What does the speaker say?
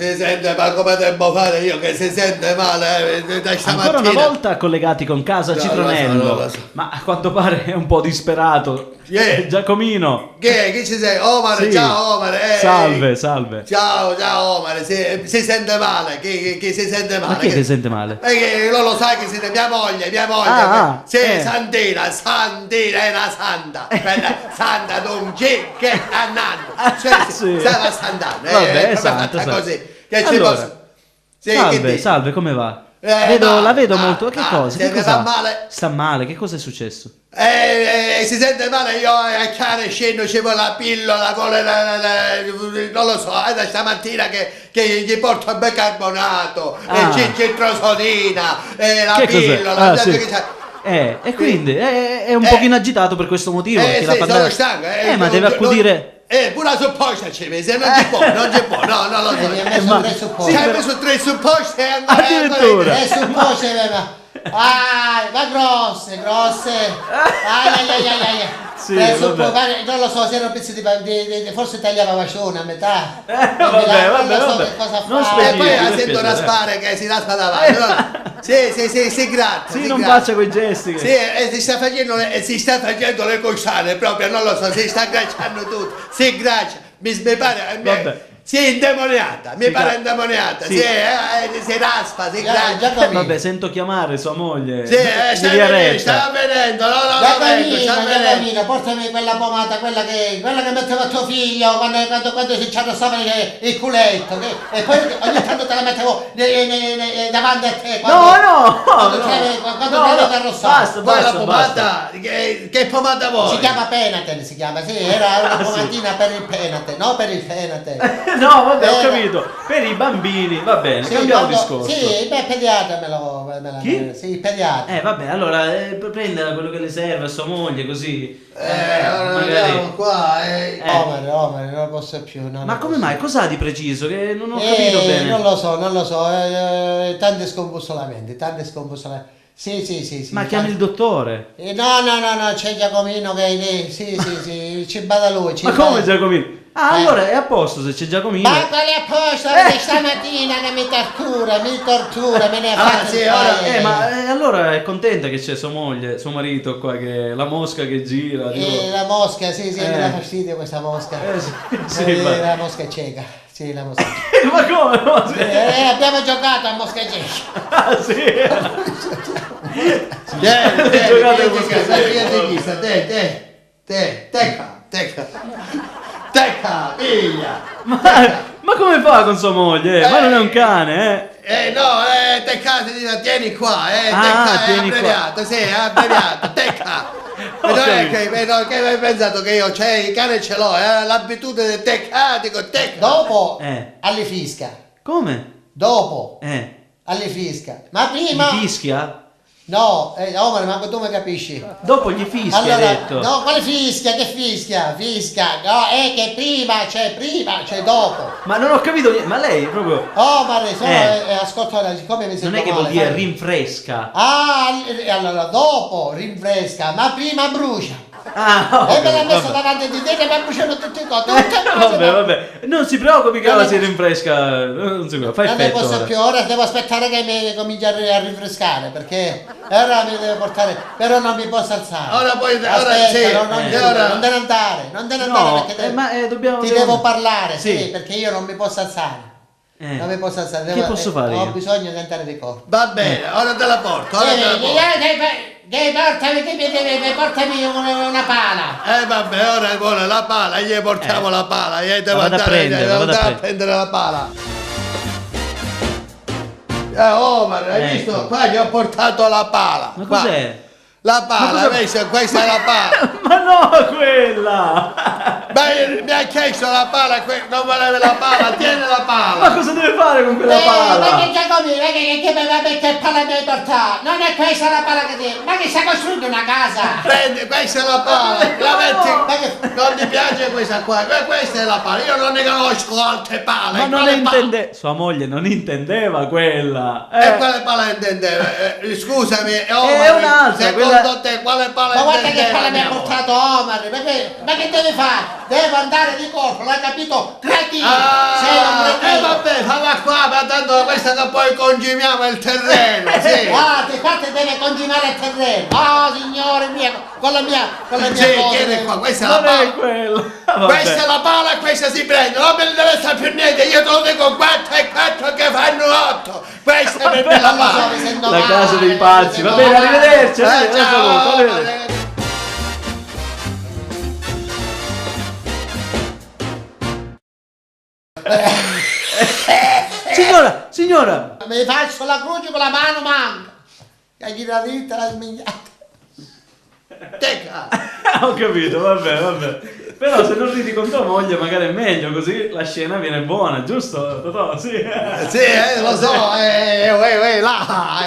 si sente, ma come devo fare io che si sente male da stamattina? Ancora una volta collegati con Casa Citronello, lo so. ma a quanto pare è un po' disperato. Giacomino. Chi ci sei? Omar, Sì. ciao Omar. Salve. Ciao Omar, si sente male, chi si sente male? Ma chi è che sente male? Che non lo sai che siete mia moglie. Sì, Santina è una santa. Quella santa non c'è che annando. Sì. Stava santando. Vabbè, fatta esatto. così. Che ci Allora, posso? Sì, salve, come va? male, la vedo molto. Che cosa? se Che ne cosa? va male. Sta male, che cosa è successo? Si sente male, io a cane scendo, ci vuole la pillola, non lo so, è da stamattina che gli porto il bicarbonato, c'è trosodina, la Che cos'è? pillola, Sì. E quindi è un pochino agitato per questo motivo. Perché sì, la sono stanco. ma deve accudire. Pure la supposta ci mette, non ci può, no, lo so. Mi ha messo tre supposte. Ci hai messo 3 supposte e Addirittura. Tre supposte, ma grosse. Ai. Sì, Tre vabbè. supposte, non lo so, se erano pezzi forse tagliava vacione a metà. Vabbè. Non so che cosa Non fa. E poi la mi sento spiace, raspare che si raspa davanti, no? Si gratta. Sì, si non gratta. faccia quei gesti. Sì, e si sta facendo le cosciane proprio, non lo so, si sta gracciando tutto, si graccia, mi pare, Vabbè. si è indemoniata, mi Si pare gra- indemoniata, sì. si raspa, si graccia. Giacomino. Vabbè, sento chiamare sua moglie. Sì, di Aretta. sta venendo, sta venendo. Giacomino, portami quella pomata, quella che metteva tuo figlio quando si ci arrossava il culetto, e poi ogni tanto te la mettevo davanti a te. Quando ti arrossava. Poi la pomata, che pomata vuoi? Si chiama Penaten, sì, era una pomatina per il Penaten, no per il Fenate. No, vabbè, ho capito. Per i bambini, va bene, cambiamo discorso. Sì, beh, pediatra Chi? Sì, pediatra. Vabbè, allora prenda quello che le serve a sua moglie, così. Ora magari. vediamo qua, Omar, non lo posso più. Ma come mai? Cos'ha di preciso? Che non ho capito bene. Non lo so, tanti scombussolamenti. Sì. Ma chiami il dottore. No, c'è Giacomino che sì, ci bada lui. Ma come Giacomino? Allora è a posto se c'è Giacomino. Ma quale a posto? Perché stamattina che mi tortura, me ne ha fatto sì, un ora- paio. Ma allora è contenta che c'è sua moglie, suo marito qua, che la mosca che gira. La mosca, sì, mi dà fastidio questa mosca. Sì, ma... La mosca cieca. Sì, la mosca cieca. ma come? No, sì. Abbiamo giocato a mosca cieca. Ah, sì. Tecca, figlia. Ma come fa con sua moglie? Ma non è un cane, Tecca, tieni qua, tieni qua. è abbreviato, Tecca. Non è che hai pensato che io il cane ce l'ho, l'abitudine del Tecca, dico Tecca. Dopo, Eh. alle fisca. Come? Dopo, alle fisca. Ma prima... Gli fischia? No, Omar, ma tu mi capisci? Dopo gli fischia, ha Allora, detto. no, quale fischia? Che fischia? No, è che prima, c'è dopo. Ma non ho capito niente. Ma lei proprio... Omar, ascolta, siccome mi Non sento è che male, vuol dire fai- rinfresca. allora dopo rinfresca, ma prima brucia. Ah, E me l'ha messo vabbè. davanti di te che mi bruciano tutte cose. Tutte cose. Vabbè. Non si preoccupi che Non ora ne si posso- rinfresca. Non si preoccupi, fai Non ne effetto posso ora. più, ora devo aspettare che mi cominci a rinfrescare, perché ora mi deve portare, però non mi posso alzare. Ora poi- ora Aspetta, sì, non devo andare, No, perché ma dobbiamo... ti devo parlare, Sì. sì, perché io non mi posso alzare. Non mi posso alzare. Che posso fare Ho io? bisogno di andare di corpo. Va bene, ora te la porto, Portami una pala. Vabbè, ora vuole la pala, gli portiamo la pala, gli devo vado a andare prendere, vado a prendere la pala. Omar, hai Ecco. visto? Qua gli ho portato la pala. Ma qua. cos'è? La pala, questa è la pala. Ma no, quella! Ma mi ha chiesto la pala, non voleva la pala, tieni la Ma pala. cosa deve fare con quella Ma pala? che Giacomino, che pala mi hai portato? Non è questa la pala che ma che stai costruendo una casa? Prendi, questa è la pala, la metti. Non ti piace questa qua, questa è la pala, io non ne conosco altre pale. Ma non quale intende... Sua moglie non intendeva quella. E quale pala intendeva? Scusami, È un'altra, secondo te quale pala Ma guarda che intendeva? palla mi ha mia moglie? portato Omar, ma che deve fare? Devo andare di corpo, l'hai capito? Cretino! Sei un cretino! Vabbè, falla qua, ma tanto questa che poi congimiamo il terreno, sì. Ah, che qua ti deve congimare il terreno! Oh, signore mio, con la mia Sì, cosa. vieni qua, questa è la Non pala. è quella. Vabbè. Questa è la pala e questa si prende, non me ne deve stare più niente, io te lo dico 4 e 4 che fanno 8. Questa è per me la pala. La casa dei pazzi. Va bene, arrivederci. Ciao. Arrivederci. Signora. Mi faccio la croce con la mano manca. Che gli la dritta la smigliata. Teca. Ho capito, vabbè. Però se non ridi con tua moglie magari è meglio, così la scena viene buona, giusto? Totò, sì. Sì, lo so, là.